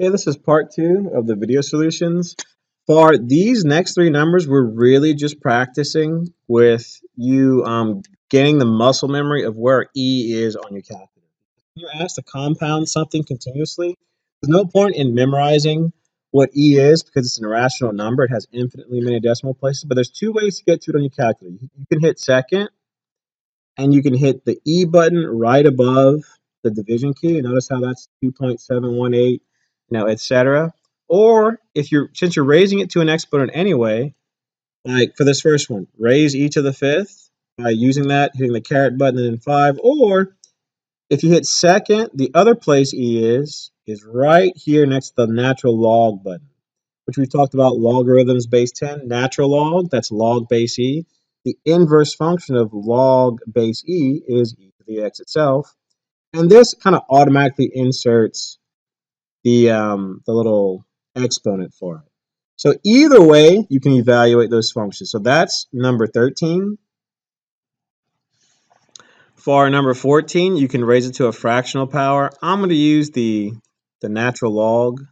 Hey, this is part two of the video solutions. For these next three numbers, we're really just practicing with you getting the muscle memory of where E is on your calculator. When you're asked to compound something continuously, there's no point in memorizing what E is because it's an irrational number. It has infinitely many decimal places, but there's two ways to get to it on your calculator. You can hit second, and you can hit the E button right above the division key. Notice how that's 2.718, etc. Or if since you're raising it to an exponent anyway, like for this first one, raise e to the fifth by using that, hitting the caret button and then 5. Or if you hit second, the other place e is right here next to the natural log button, which we talked about logarithms base 10, natural log, that's log base e. The inverse function of log base e is e to the x itself. And this kind of automatically inserts the little exponent for it. So either way, you can evaluate those functions. So that's number 13. For number 14, you can raise it to a fractional power. I'm going to use the natural log,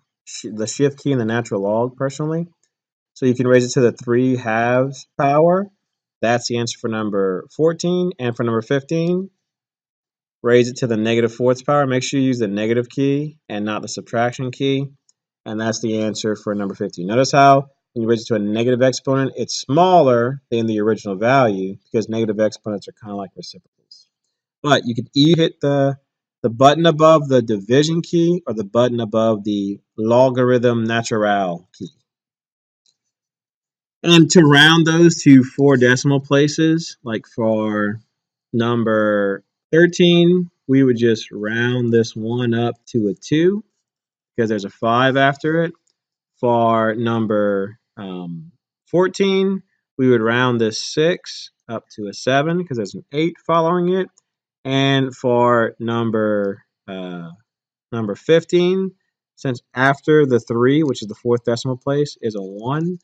the shift key in the natural log personally. So you can raise it to the 3/2 power. That's the answer for number 14. And for number 15, raise it to the -4th power. Make sure you use the negative key and not the subtraction key. And that's the answer for number 15. Notice how when you raise it to a negative exponent, it's smaller than the original value because negative exponents are kind of like reciprocals. But you can either hit the button above the division key or the button above the logarithm natural key. And to round those to 4 decimal places, like for number 13, we would just round this one up to a 2 because there's a 5 after it. For number 14, we would round this 6 up to a 7 because there's an 8 following it. And for number 15, since after the 3, which is the 4th decimal place, is a 1,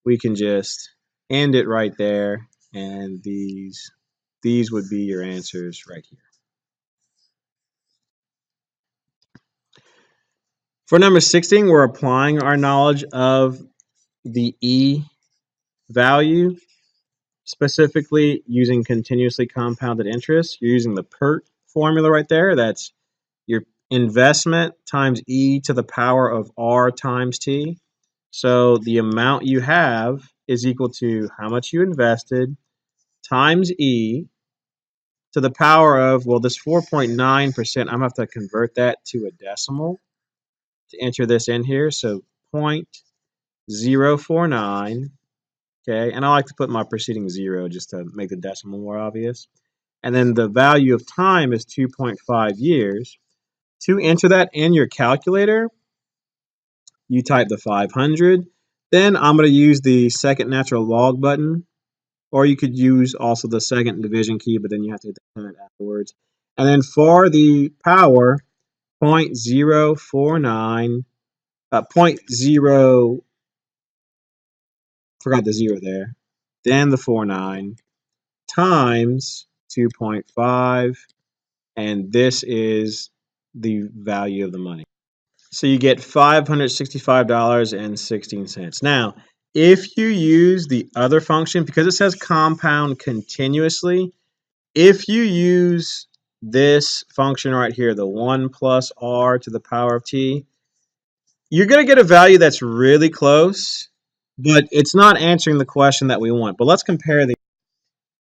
we can just end it right there, and these would be your answers right here. For number 16, we're applying our knowledge of the E value, specifically using continuously compounded interest. You're using the PERT formula right there. That's your investment times E to the power of R times T. So the amount you have is equal to how much you invested times E to the power of, well, this 4.9%, I'm going to have to convert that to a decimal to enter this in here. So 0.049, okay? And I like to put my preceding 0 just to make the decimal more obvious. And then the value of time is 2.5 years. To enter that in your calculator, you type the 500. Then I'm going to use the second natural log button, or you could use also the second division key, but then you have to hit the comment afterwards. And then for the power, 0.049, 0.0, forgot the 0 there, then the 49 times 2.5, and this is the value of the money. So you get $565.16. Now, if you use the other function, because it says compound continuously, if you use this function right here, the 1 plus r to the power of t, you're going to get a value that's really close, but it's not answering the question that we want. But let's compare these.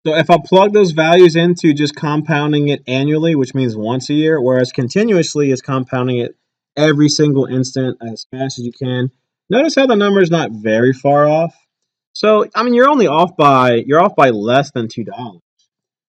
So if I plug those values into just compounding it annually, which means once a year, whereas continuously is compounding it every single instant as fast as you can. Notice how the number is not very far off. So I mean, you're off by less than $2.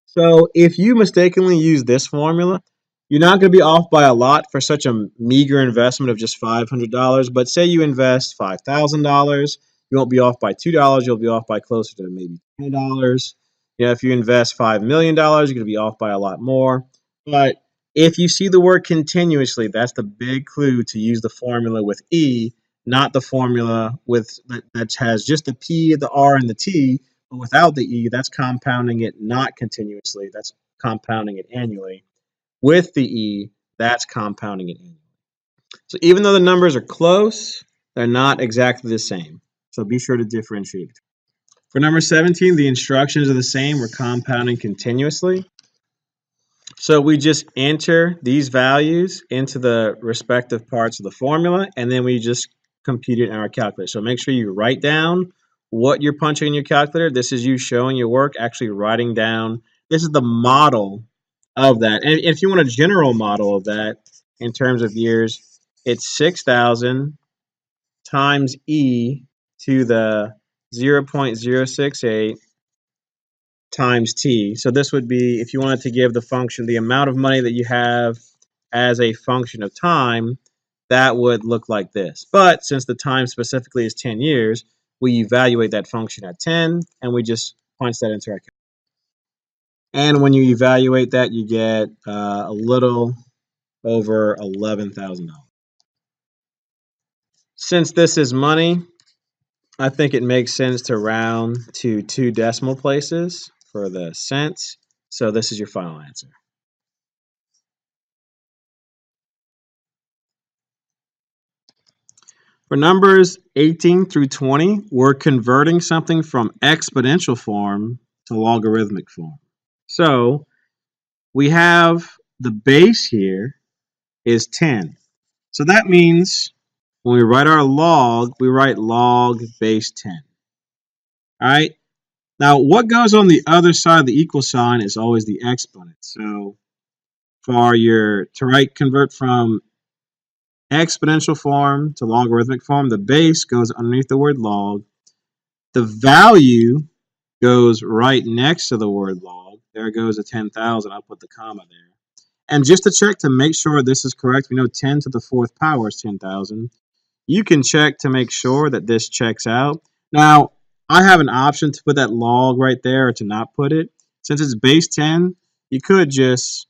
So if you mistakenly use this formula, you're not going to be off by a lot for such a meager investment of just $500. But say you invest $5,000, you won't be off by $2. You'll be off by closer to maybe $20. If you invest $5 million, you're going to be off by a lot more. But if you see the word continuously, that's the big clue to use the formula with E, not the formula that has just the P, the R, and the T. But without the E, that's compounding it not continuously. That's compounding it annually. With the E, that's compounding it annually. So even though the numbers are close, they're not exactly the same. So be sure to differentiate. For number 17, the instructions are the same. We're compounding continuously. So we just enter these values into the respective parts of the formula, and then we just compute it in our calculator. So make sure you write down what you're punching in your calculator. This is you showing your work, actually writing down. This is the model of that. And if you want a general model of that in terms of years, it's 6,000 times e to the 0.068 times t. So this would be, if you wanted to give the function the amount of money that you have as a function of time, that would look like this. But since the time specifically is 10 years, we evaluate that function at 10, and we just punch that into our calculator. And when you evaluate that, you get a little over $11,000. Since this is money, I think it makes sense to round to 2 decimal places for the cents. So this is your final answer. For numbers 18 through 20, we're converting something from exponential form to logarithmic form. So we have the base here is 10. So that means when we write our log, we write log base 10. All right. Now, what goes on the other side of the equal sign is always the exponent. So convert from exponential form to logarithmic form, the base goes underneath the word log. The value goes right next to the word log. There goes a 10,000. I'll put the comma there. And just to check to make sure this is correct, we know 10 to the fourth power is 10,000. You can check to make sure that this checks out. Now, I have an option to put that log right there or to not put it. Since it's base 10, you could just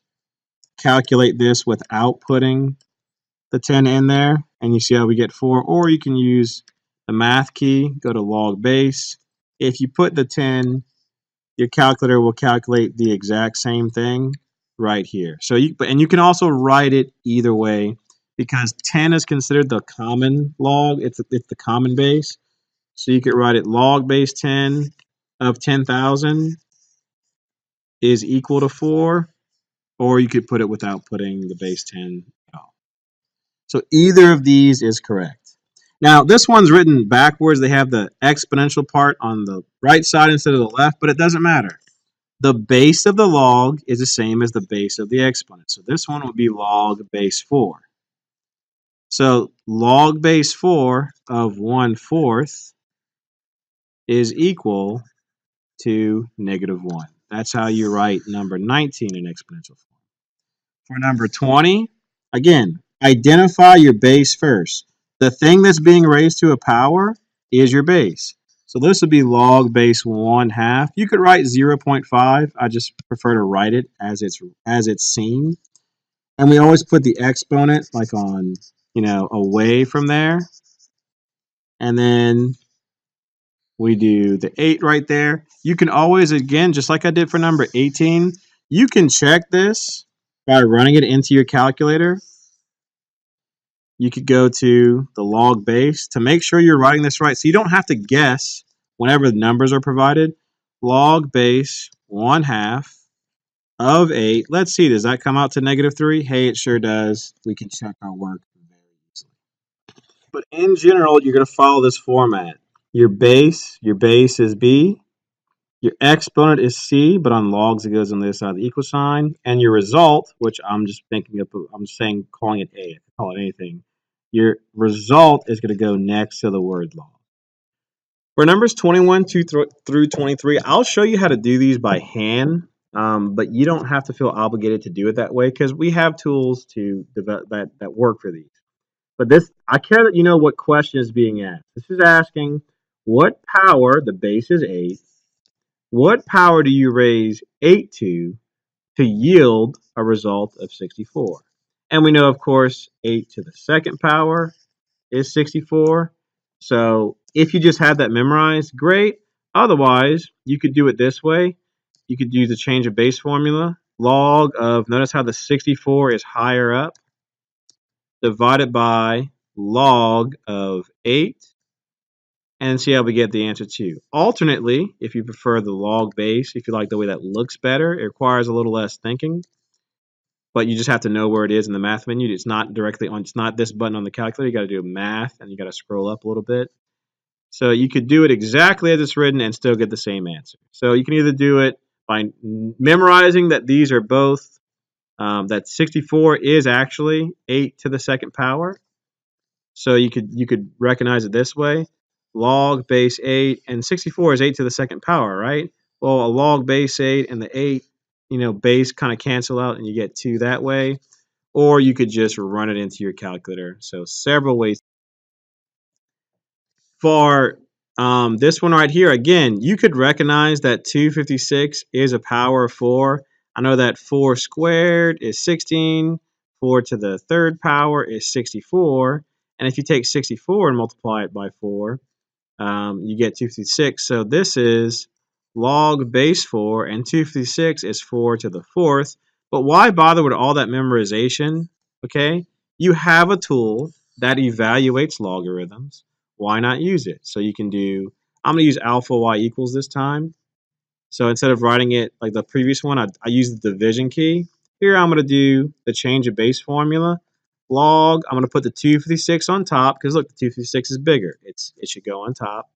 calculate this without putting the 10 in there, and you see how we get 4. Or you can use the math key, go to log base. If you put the 10, your calculator will calculate the exact same thing right here. So you can also write it either way because 10 is considered the common log. It's the common base. So you could write it log base 10 of 10,000 is equal to 4, or you could put it without putting the base 10 at all. So either of these is correct. Now, this one's written backwards. They have the exponential part on the right side instead of the left, but it doesn't matter. The base of the log is the same as the base of the exponent. So this one would be log base 4. So log base 4 of 1/4 is equal to -1. That's how you write number 19 in exponential form. For number 20, again, identify your base first. The thing that's being raised to a power is your base. So this would be log base 1/2. You could write 0.5. I just prefer to write it as it's seen. And we always put the exponent like on, away from there. And then we do the 8 right there. You can always, again, just like I did for number 18, you can check this by running it into your calculator. You could go to the log base to make sure you're writing this right. So you don't have to guess whenever the numbers are provided. Log base 1/2 of 8. Let's see, does that come out to -3? Hey, it sure does. We can check our work very easily. But in general, you're going to follow this format. Your base is B. Your exponent is C, but on logs it goes on the other side of the equal sign. And your result, which I'm calling it A. I can call it anything. Your result is going to go next to the word log. For numbers 21 through 23, I'll show you how to do these by hand, but you don't have to feel obligated to do it that way because we have tools to develop that work for these. But I care that you know what question is being asked. This is asking what power, the base is 8, what power do you raise 8 to yield a result of 64? And we know, of course, 8 to the second power is 64. So if you just have that memorized, great. Otherwise, you could do it this way. You could use the change of base formula. Log of, notice how the 64 is higher up. divided by log of 8, and see how we get the answer 2. Alternately, if you prefer the log base, if you like the way that looks better, it requires a little less thinking, but you just have to know where it is in the math menu. It's not directly on, it's not this button on the calculator. You got to do math, and you got to scroll up a little bit. So you could do it exactly as it's written and still get the same answer. So you can either do it by memorizing that these are both, that 64 is actually 8 to the second power. So you could recognize it this way. Log base 8, and 64 is 8 to the second power, right? Well, a log base 8 and the 8, base kind of cancel out and you get 2 that way. Or you could just run it into your calculator. So several ways. For this one right here, again, you could recognize that 256 is a power of 4. I know that 4 squared is 16. 4 to the third power is 64. And if you take 64 and multiply it by 4, you get 256. So this is log base 4, and 256 is 4 to the fourth. But why bother with all that memorization? Okay, you have a tool that evaluates logarithms. Why not use it? So you can do, I'm going to use alpha y equals this time. So instead of writing it like the previous one, I use the division key. Here I'm going to do the change of base formula. Log, I'm going to put the 256 on top because look, the 256 is bigger. It should go on top.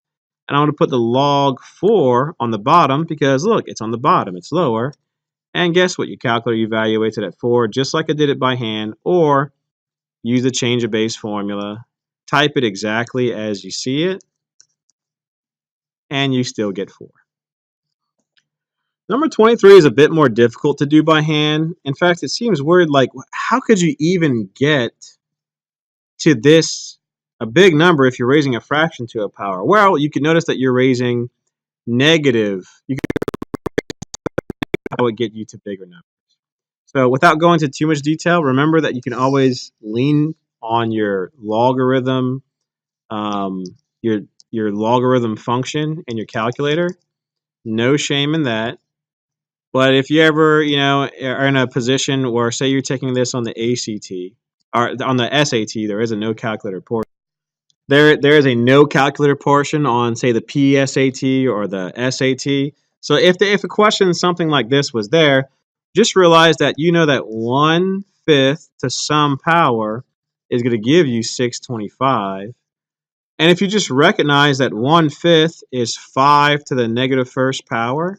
And I'm going to put the log 4 on the bottom because look, it's on the bottom. It's lower. And guess what? Your calculator evaluates it at 4 just like I did it by hand, or use the change of base formula. Type it exactly as you see it, and you still get 4. Number 23 is a bit more difficult to do by hand. In fact, it seems weird, like how could you even get to this, a big number, if you're raising a fraction to a power? Well, you can notice that you're raising negative. You can how it get you to bigger numbers. So without going into too much detail, remember that you can always lean on your logarithm, um, your your logarithm function in your calculator. No shame in that. But if you ever, are in a position where, say, you're taking this on the ACT or on the SAT, there is a no calculator portion. There is a no calculator portion on, say, the PSAT or the SAT. So if a question something like this was there, just realize that you know that 1/5 to some power is going to give you 625. And if you just recognize that 1/5 is 5 to the negative first power,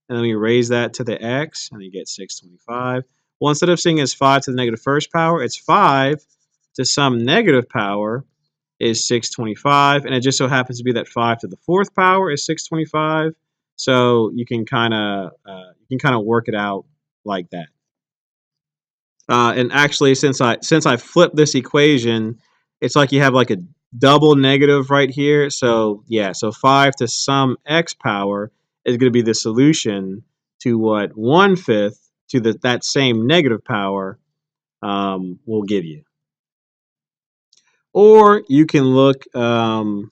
and then we raise that to the x, and you get 625. Well, instead of seeing it as 5 to the negative first power, it's 5 to some negative power is 625, and it just so happens to be that 5 to the fourth power is 625. So you can kind of work it out like that. And actually, since I flipped this equation, it's like you have like a double negative right here. So yeah, so 5 to some x power is going to be the solution to what 1/5 to that same negative power will give you. Or you can look. I'm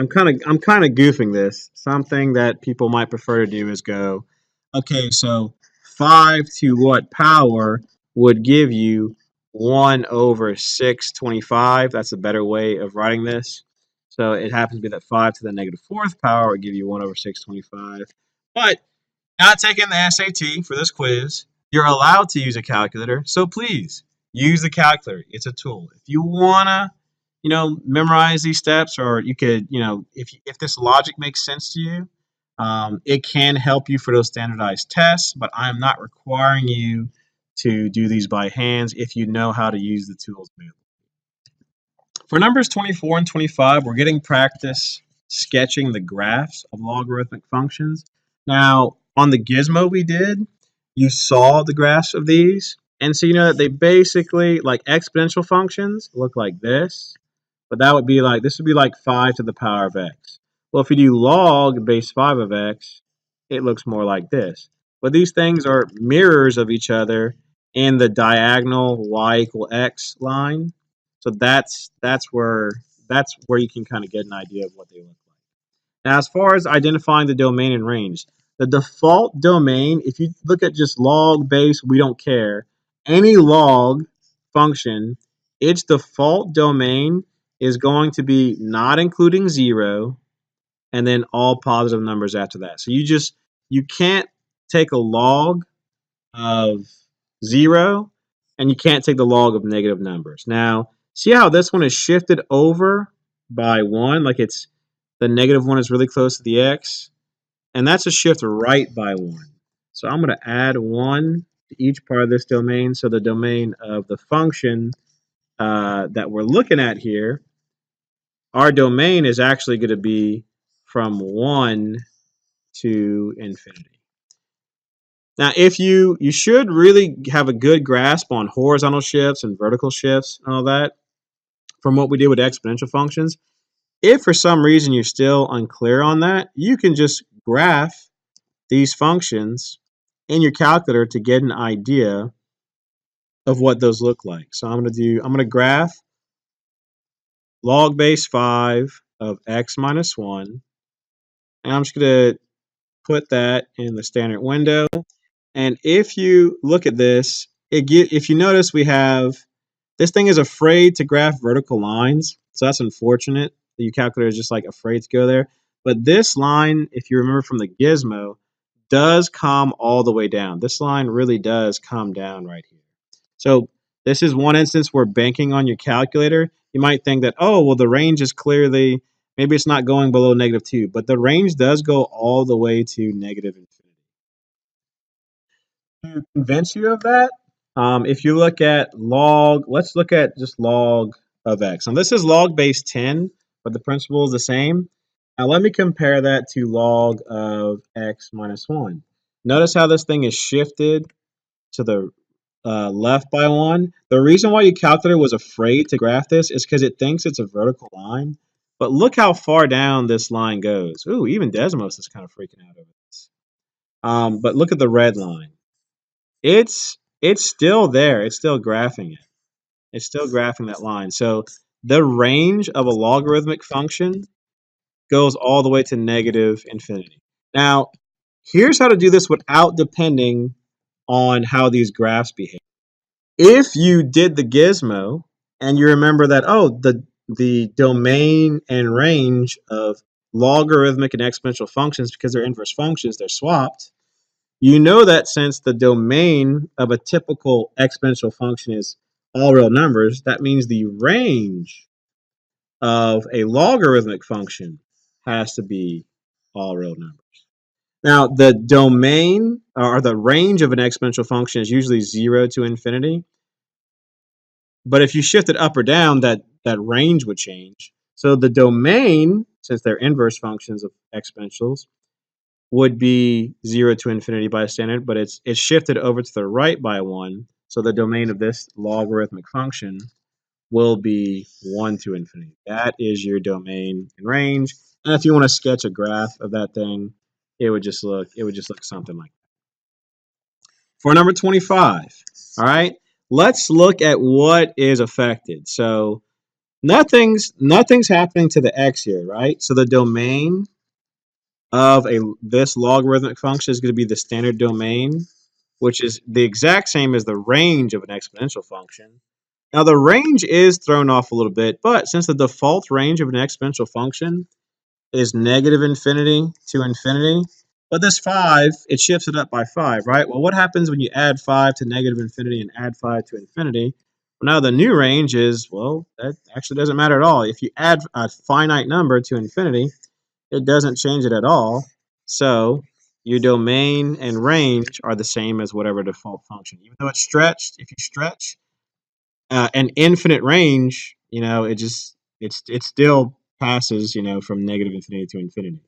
kind of goofing this. Something that people might prefer to do is go, okay, so 5 to what power would give you 1/625. That's a better way of writing this. So it happens to be that 5 to the negative fourth power would give you 1/625. But not taking the SAT for this quiz, you're allowed to use a calculator. So please use the calculator. It's a tool. If you wanna, memorize these steps, or you could, if this logic makes sense to you, it can help you for those standardized tests. But I am not requiring you to do these by hands if you know how to use the tools available. For numbers 24 and 25, we're getting practice sketching the graphs of logarithmic functions. Now, on the gizmo we did, you saw the graphs of these. And so you know that they basically, like exponential functions, look like this. But that would be like, this would be like 5 to the power of x. Well, if you do log base 5 of x, it looks more like this. But these things are mirrors of each other in the diagonal y equal x line. So that's where you can kind of get an idea of what they look like. Now, as far as identifying the domain and range, the default domain, if you look at just log base, we don't care. Any log function its default domain is going to be not including 0 and then all positive numbers after that. So you can't take a log of 0 and you can't take the log of negative numbers. Now, see how this one is shifted over by 1, like it's the negative 1 is really close to the x, and that's a shift right by 1. So I'm going to add 1 to each part of this domain. So the domain of the function that we're looking at here, our domain is actually going to be from 1 to infinity. Now, if you should really have a good grasp on horizontal shifts and vertical shifts and all that from what we did with exponential functions. If for some reason you're still unclear on that, you can just graph these functions in your calculator to get an idea of what those look like. So I'm going to graph log base 5 of x minus 1, and I'm just going to put that in the standard window. And if you look at this, if you notice, we have this thing is afraid to graph vertical lines, so that's unfortunate. The calculator is just like afraid to go there. But this line, if you remember from the gizmo, does come all the way down. This line really does come down right here. So this is one instance where banking on your calculator, you might think that, oh, well, the range is clearly, maybe it's not going below -2, but the range does go all the way to negative infinity. To convince you of that, if you look at log, let's look at just log of x. Now this is log base 10, but the principle is the same. Now let me compare that to log of x minus 1. Notice how this thing is shifted to the left by 1. The reason why your calculator was afraid to graph this is because it thinks it's a vertical line. But look how far down this line goes. Ooh, even Desmos is kind of freaking out over this. But look at the red line. It's still there. It's still graphing it. It's still graphing that line. So the range of a logarithmic function goes all the way to negative infinity. Now, here's how to do this without depending on how these graphs behave. If you did the gizmo and you remember that, oh, the domain and range of logarithmic and exponential functions, because they're inverse functions, they're swapped. You know that since the domain of a typical exponential function is all real numbers, that means the range of a logarithmic function has to be all real numbers. Now, the domain or the range of an exponential function is usually 0 to infinity. But if you shift it up or down, that range would change. So the domain, since they're inverse functions of exponentials, would be 0 to infinity by standard, but it's shifted over to the right by 1. So the domain of this logarithmic function will be 1 to infinity. That is your domain and range. And if you want to sketch a graph of that thing, it would just look something like that. For number 25, all right, let's look at what is affected. So nothing's happening to the x here, right? So the domain of this logarithmic function is going to be the standard domain, which is the exact same as the range of an exponential function. Now the range is thrown off a little bit, but since the default range of an exponential function is negative infinity to infinity, but this 5, it shifts it up by 5, right? Well, what happens when you add 5 to negative infinity and add 5 to infinity? Well, now the new range is, well, that actually doesn't matter at all. If you add a finite number to infinity, it doesn't change it at all. So your domain and range are the same as whatever default function. Even though it's stretched, if you stretch an infinite range, it still passes, from negative infinity to infinity.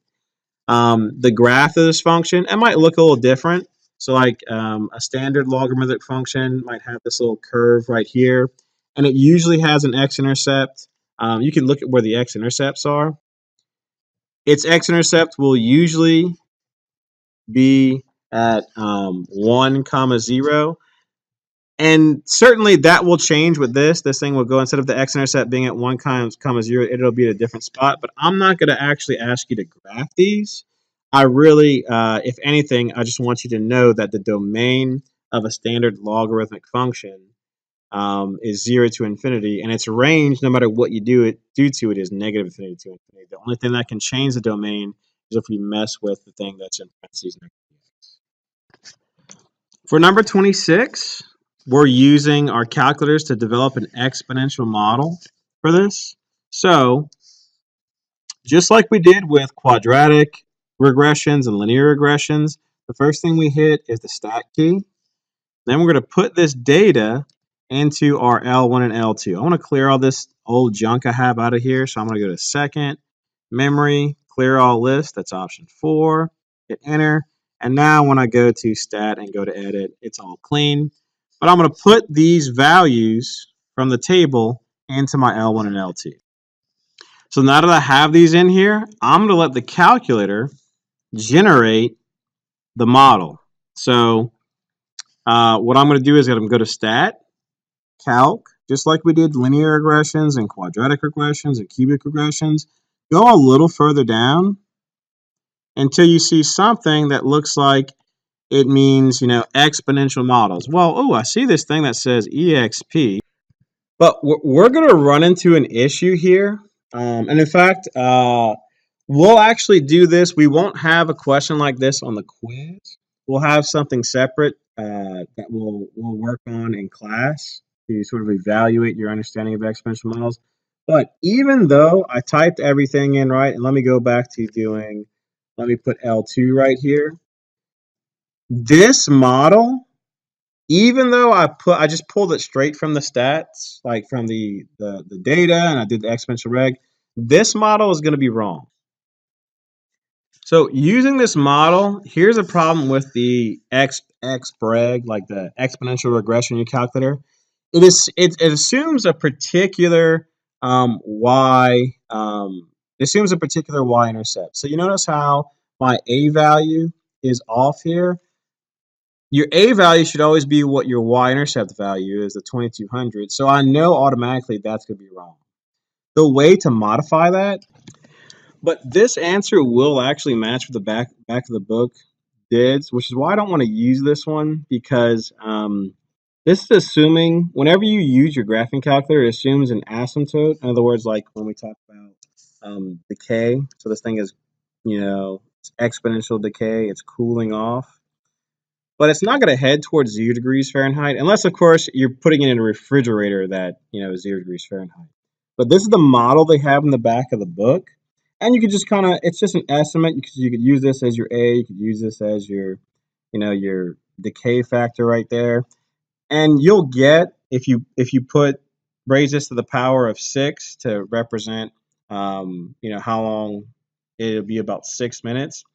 The graph of this function, it might look a little different. So like a standard logarithmic function might have this little curve right here, and it usually has an x-intercept. You can look at where the x-intercepts are. Its x-intercept will usually be at 1 comma 0. And certainly that will change with this. This thing will go, instead of the x-intercept being at 1 comma 0, it'll be at a different spot. But I'm not going to actually ask you to graph these. I really, if anything, I just want you to know that the domain of a standard logarithmic function is 0 to infinity, and its range, no matter what you do to it, is negative infinity to infinity. The only thing that can change the domain is if we mess with the thing that's in parentheses next to x. For number 26, we're using our calculators to develop an exponential model for this. So, just like we did with quadratic regressions and linear regressions, the first thing we hit is the stat key. Then we're going to put this data into our L1 and L2. I want to clear all this old junk I have out of here. So I'm going to go to second, memory, clear all list. That's option 4. Hit enter. And now when I go to stat and go to edit, it's all clean. But I'm going to put these values from the table into my L1 and L2. So now that I have these in here, I'm going to let the calculator generate the model. So what I'm going to do is I'm going to go to stat, calc, just like we did linear regressions and quadratic regressions and cubic regressions. Go a little further down until you see something that looks like it means, exponential models. Well, I see this thing that says EXP, but we're going to run into an issue here. And in fact, we'll actually do this. We won't have a question like this on the quiz. We'll have something separate that we'll work on in class to sort of evaluate your understanding of exponential models. But even though I typed everything in right, and let me go back to let me put L2 right here. This model, even though I just pulled it straight from the stats, like from the data, and I did the exponential reg, this model is going to be wrong. So using this model, here's a problem with the XBREG, like the exponential regression calculator. It assumes a particular y assumes a particular y-intercept. So you notice how my a value is off here. Your a value should always be what your y-intercept value is, the 2200. So I know automatically that's going to be wrong. The way to modify that, but this answer will actually match with the back of the book did, which is why I don't want to use this one, because this is assuming whenever you use your graphing calculator, it assumes an asymptote. In other words, like when we talk about decay. So this thing is, it's exponential decay. It's cooling off. But it's not going to head towards 0 degrees Fahrenheit, unless, of course, you're putting it in a refrigerator that, is 0 degrees Fahrenheit. But this is the model they have in the back of the book. And you could just it's just an estimate, because you could use this as your A, you could use this as your, your decay factor right there. And you'll get, if you raise this to the power of 6 to represent, how long it'll be, about 6 minutes,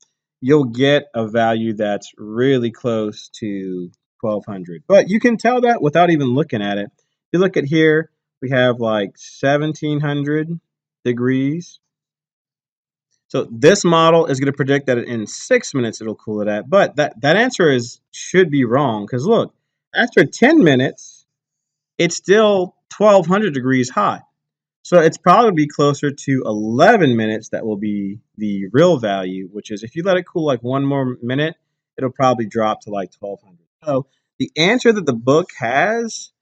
you'll get a value that's really close to 1200. But you can tell that without even looking at it. If you look at here, we have like 1700 degrees. So this model is going to predict that in 6 minutes it'll cool it at. But that answer should be wrong, because look, after 10 minutes, it's still 1200 degrees hot. So it's probably closer to 11 minutes that will be the real value, which is if you let it cool like one more minute, it'll probably drop to like 1200. So the answer that the book has,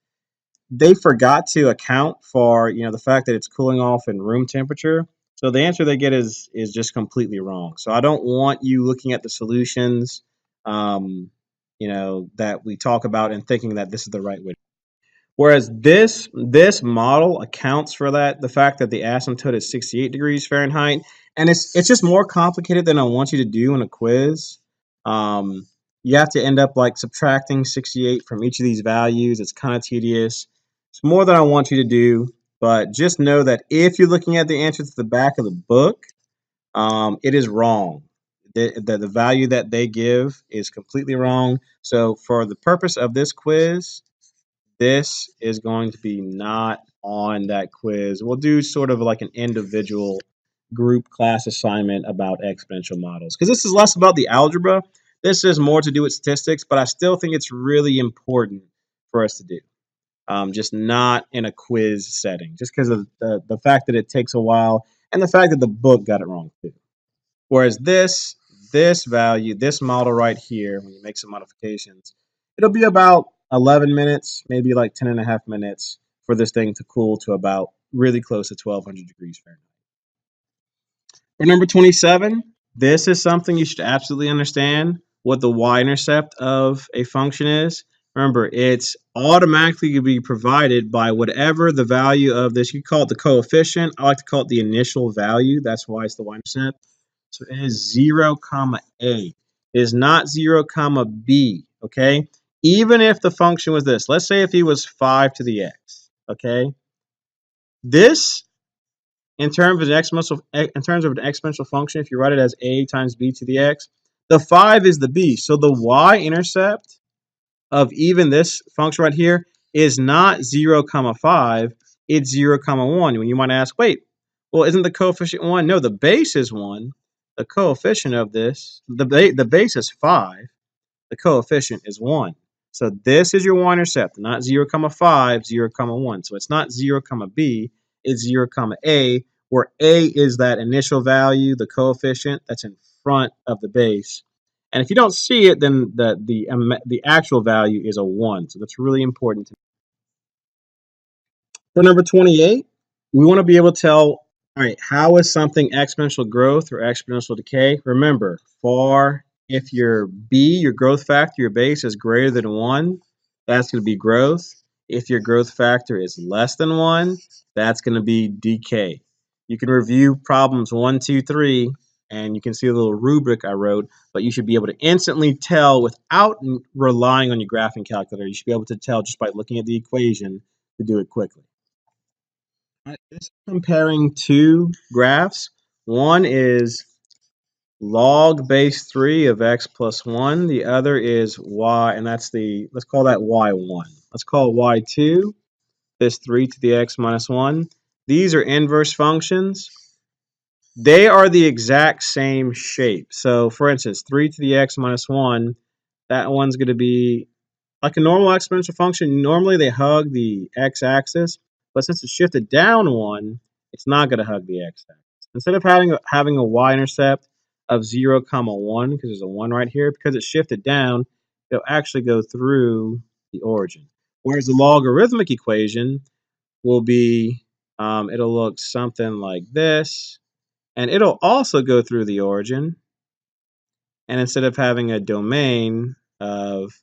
they forgot to account for, the fact that it's cooling off in room temperature. So the answer they get is just completely wrong. So I don't want you looking at the solutions, that we talk about and thinking that this is the right way. Whereas this model accounts for that, the fact that the asymptote is 68 degrees Fahrenheit, and it's just more complicated than I want you to do in a quiz. You have to end up like subtracting 68 from each of these values. It's kind of tedious. It's more than I want you to do, but just know that if you're looking at the answer to the back of the book, it is wrong. The value that they give is completely wrong. So for the purpose of this quiz, this is going to be not on that quiz. We'll do sort of like an individual group class assignment about exponential models, because this is less about the algebra. This is more to do with statistics, but I still think it's really important for us to do. Just not in a quiz setting, just because of the fact that it takes a while and the fact that the book got it wrong too. Whereas this value, this model right here, when you make some modifications, it'll be about 11 minutes, maybe like 10 and a half minutes for this thing to cool to about really close to 1200 degrees Fahrenheit. For number 27, this is something you should absolutely understand what the y-intercept of a function is. Remember, it's automatically going to be provided by whatever the value of this, you call it the coefficient. I like to call it the initial value. That's why it's the y-intercept. So it is 0, comma a. It is not 0, comma b, okay? Even if the function was this, let's say if he was 5 to the x, okay? This in terms of an exponential function, if you write it as a times b to the x, the 5 is the b. So the y-intercept of even this function right here is not 0, comma 5. It's 0, comma 1. When you might ask, wait, well, isn't the coefficient 1? No, the base is 1. The coefficient of this, the base is 5. The coefficient is 1. So this is your y-intercept, not 0, comma 5, 0, comma 1. So it's not 0, comma b, it's 0, comma a, where a is that initial value, the coefficient that's in front of the base. And if you don't see it, then the actual value is a 1. So that's really important to know. For number 28, we want to be able to tell, all right, how is something exponential growth or exponential decay? Remember, if your b, your growth factor, your base is greater than 1, that's going to be growth. If your growth factor is less than 1, that's going to be decay. You can review problems 1, 2, 3, and you can see a little rubric I wrote, but you should be able to instantly tell without relying on your graphing calculator. You should be able to tell just by looking at the equation to do it quickly. This is comparing two graphs. One is log base 3 of x plus 1. The other is y, and let's call that y1. Let's call y2 this 3 to the x minus 1. These are inverse functions. They are the exact same shape. So, for instance, 3 to the x minus 1, that one's going to be like a normal exponential function. Normally they hug the x-axis, but since it's shifted down 1, it's not going to hug the x-axis. Instead of having a y-intercept of 0, comma 1, because there's a 1 right here, because it's shifted down, it'll actually go through the origin. Whereas the logarithmic equation will be, it'll look something like this, and it'll also go through the origin. And instead of having a domain of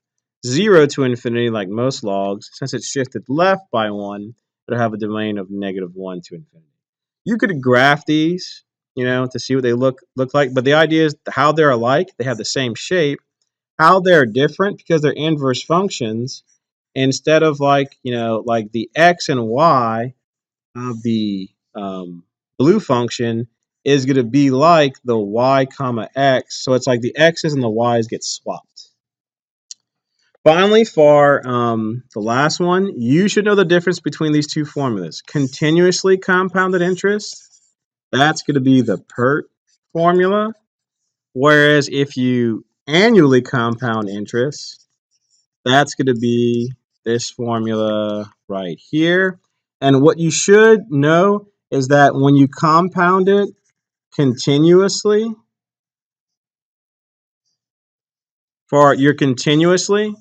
0 to infinity like most logs, since it's shifted left by 1, it'll have a domain of -1 to infinity. You could graph these, to see what they look like, but the idea is how they're alike, they have the same shape. How they're different, because they're inverse functions, instead of like the x and y of the blue function is going to be like the y comma x. So it's like the x's and the y's get swapped. Finally, for the last one, you should know the difference between these two formulas. Continuously compounded interest, that's going to be the PERT formula. Whereas if you annually compound interest, that's going to be this formula right here. And what you should know is that when you compound it continuously, for your continuously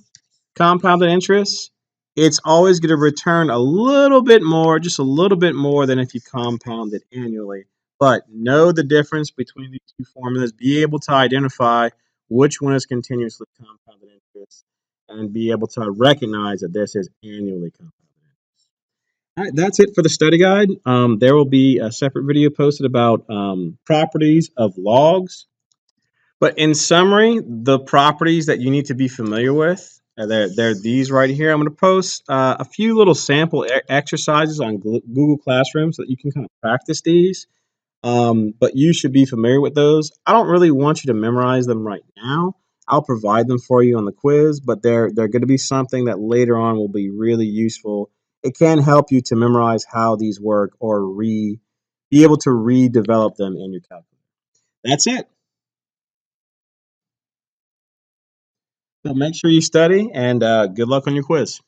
compounded interest, it's always going to return a little bit more, just a little bit more than if you compound it annually. But know the difference between these two formulas. Be able to identify which one is continuously compounded interest and be able to recognize that this is annually compounded. All right, that's it for the study guide. There will be a separate video posted about properties of logs. But in summary, the properties that you need to be familiar with, they're these right here. I'm going to post a few little sample exercises on Google Classroom so that you can kind of practice these. But you should be familiar with those. I don't really want you to memorize them right now. I'll provide them for you on the quiz, but they're going to be something that later on will be really useful. It can help you to memorize how these work or be able to redevelop them in your calculator. That's it. So make sure you study and good luck on your quiz.